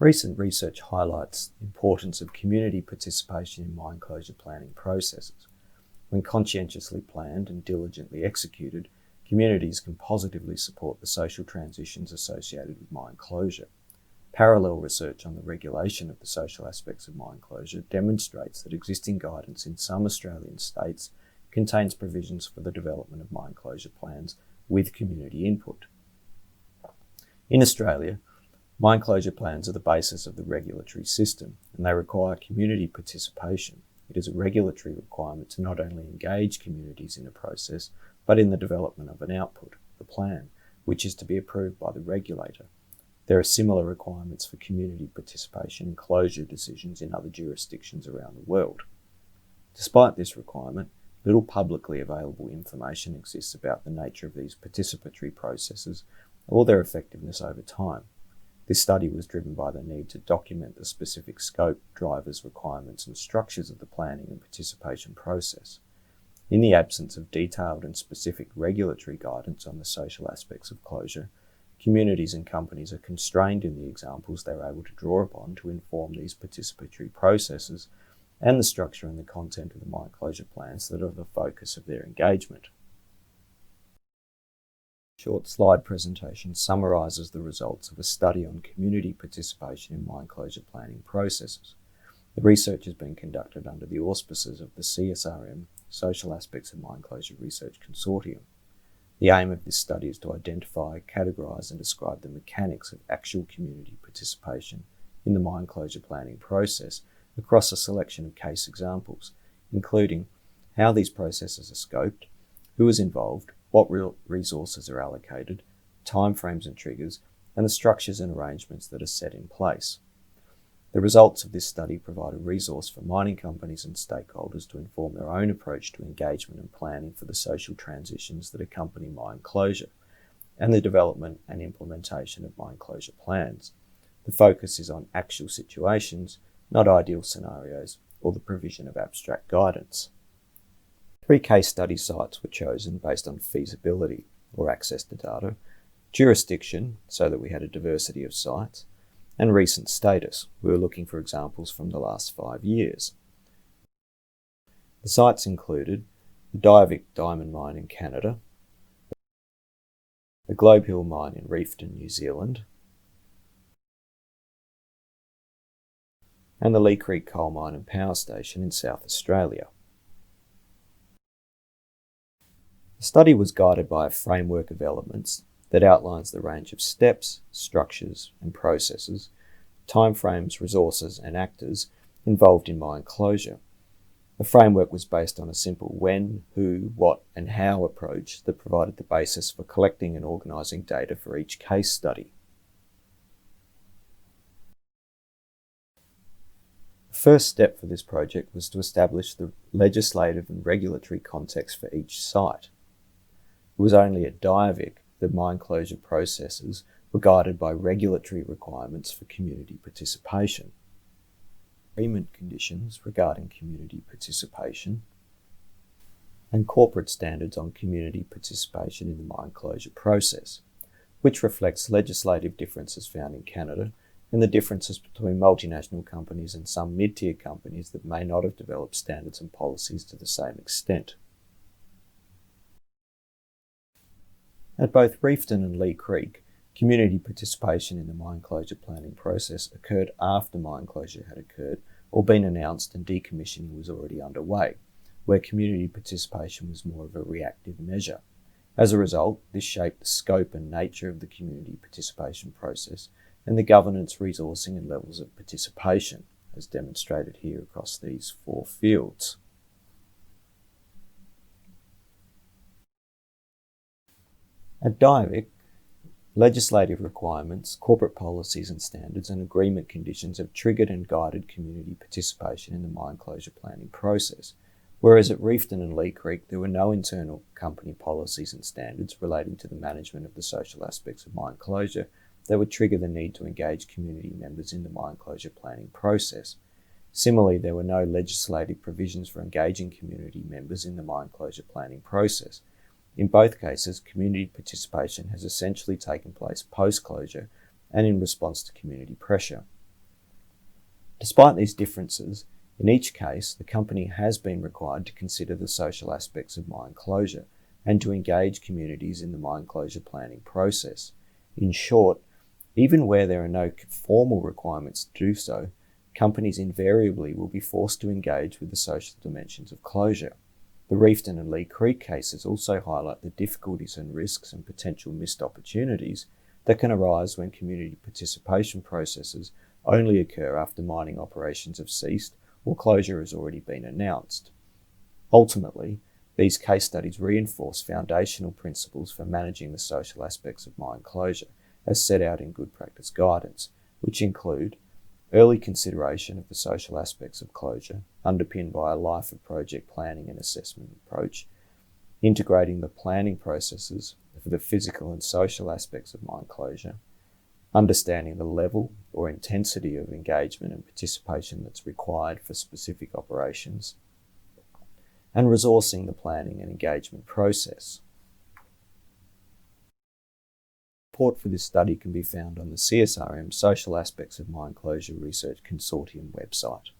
Recent research highlights the importance of community participation in mine closure planning processes. When conscientiously planned and diligently executed, communities can positively support the social transitions associated with mine closure. Parallel research on the regulation of the social aspects of mine closure demonstrates that existing guidance in some Australian states contains provisions for the development of mine closure plans with community input. In Australia, mine closure plans are the basis of the regulatory system, and they require community participation. It is a regulatory requirement to not only engage communities in a process, but in the development of an output, the plan, which is to be approved by the regulator. There are similar requirements for community participation in closure decisions in other jurisdictions around the world. Despite this requirement, little publicly available information exists about the nature of these participatory processes or their effectiveness over time. This study was driven by the need to document the specific scope, drivers, requirements, and structures of the planning and participation process. In the absence of detailed and specific regulatory guidance on the social aspects of closure, communities and companies are constrained in the examples they're able to draw upon to inform these participatory processes and the structure and the content of the mine closure plans that are the focus of their engagement. Short slide presentation summarises the results of a study on community participation in mine closure planning processes. The research has been conducted under the auspices of the CSRM Social Aspects of Mine Closure Research Consortium. The aim of this study is to identify, categorise and describe the mechanics of actual community participation in the mine closure planning process across a selection of case examples, including how these processes are scoped, who is involved, what resources are allocated, timeframes and triggers, and the structures and arrangements that are set in place. The results of this study provide a resource for mining companies and stakeholders to inform their own approach to engagement and planning for the social transitions that accompany mine closure and the development and implementation of mine closure plans. The focus is on actual situations, not ideal scenarios or the provision of abstract guidance. 3 case study sites were chosen based on feasibility or access to data, jurisdiction, so that we had a diversity of sites, and recent status. We were looking for examples from the last 5 years. The sites included the Diavik Diamond Mine in Canada, the Globe Hill Mine in Reefton, New Zealand, and the Lee Creek Coal Mine and Power Station in South Australia. The study was guided by a framework of elements that outlines the range of steps, structures and processes, timeframes, resources and actors involved in mine closure. The framework was based on a simple when, who, what and how approach that provided the basis for collecting and organising data for each case study. The first step for this project was to establish the legislative and regulatory context for each site. It was only at Diavik that mine closure processes were guided by regulatory requirements for community participation. Agreement conditions regarding community participation and corporate standards on community participation in the mine closure process, which reflects legislative differences found in Canada and the differences between multinational companies and some mid-tier companies that may not have developed standards and policies to the same extent. At both Reefton and Lee Creek, community participation in the mine closure planning process occurred after mine closure had occurred or been announced and decommissioning was already underway, where community participation was more of a reactive measure. As a result, this shaped the scope and nature of the community participation process and the governance, resourcing and levels of participation, as demonstrated here across these 4 fields. At Diavik, legislative requirements, corporate policies and standards and agreement conditions have triggered and guided community participation in the mine closure planning process, whereas at Reefton and Lee Creek there were no internal company policies and standards relating to the management of the social aspects of mine closure that would trigger the need to engage community members in the mine closure planning process. Similarly, there were no legislative provisions for engaging community members in the mine closure planning process. In both cases, community participation has essentially taken place post-closure and in response to community pressure. Despite these differences, in each case, the company has been required to consider the social aspects of mine closure and to engage communities in the mine closure planning process. In short, even where there are no formal requirements to do so, companies invariably will be forced to engage with the social dimensions of closure. The Reefton and Lee Creek cases also highlight the difficulties and risks and potential missed opportunities that can arise when community participation processes only occur after mining operations have ceased or closure has already been announced. Ultimately, these case studies reinforce foundational principles for managing the social aspects of mine closure, as set out in good practice guidance, which include early consideration of the social aspects of closure, underpinned by a life of project planning and assessment approach, integrating the planning processes for the physical and social aspects of mine closure, understanding the level or intensity of engagement and participation that's required for specific operations, and resourcing the planning and engagement process. Support for this study can be found on the CSRM Social Aspects of Mine Closure Research Consortium website.